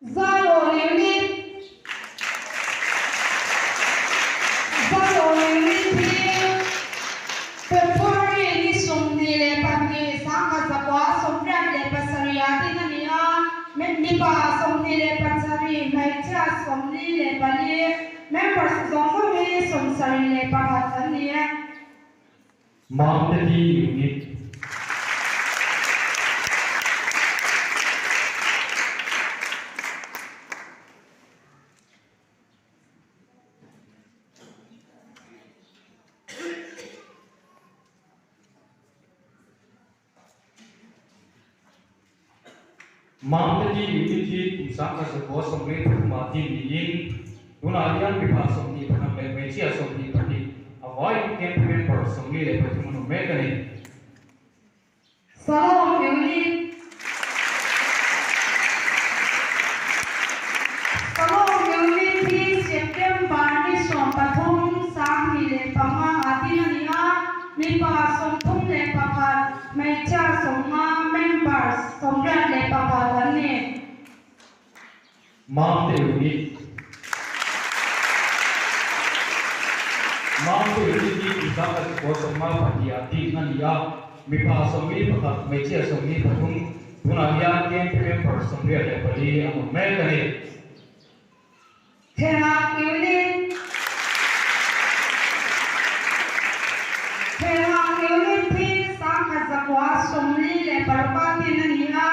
Zalo unit thì February ni sum ni le pagi sangka sakwa somran le pasaria tinania mi pa som ni le pasari mai cha som ni le pali members song ni som sari le pakatania Mountain unit Mountain unity pusaka sebuah somri mati diing tunalian bibah somni pernah mesia somni pati avoid campaign per somni lepas itu mekanik Salam unit September ni som pathum sang ni le panga atinania mi pa som thum le pakat mai cha som ma members somran le pakat ani Mountain unit pusaka sebuah somma pati ati nania bibah somni pakat mesia somni pathum tunalian campaign per somni lepas itu mekanik Terang unit thi sang khazakwa somli le parpati nania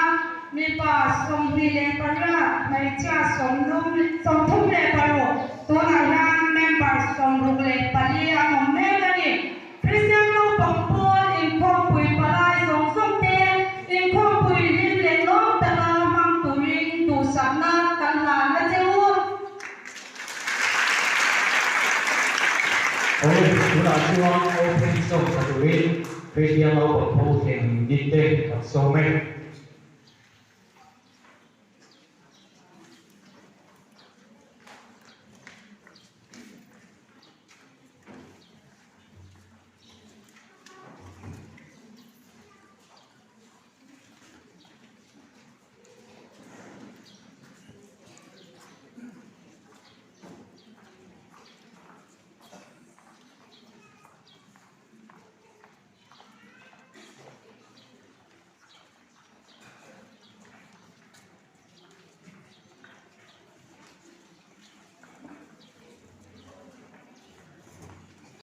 mi pa somli le parra mai cha somthum le paro tunalian members somruk le pali ang mekani Christian no pangpol in pui palai song somte in pui lim le long tala mang turing tu sabna kan la na cheu Oleh guna juang open source satu ini, Christian Law Proposal Dite Somek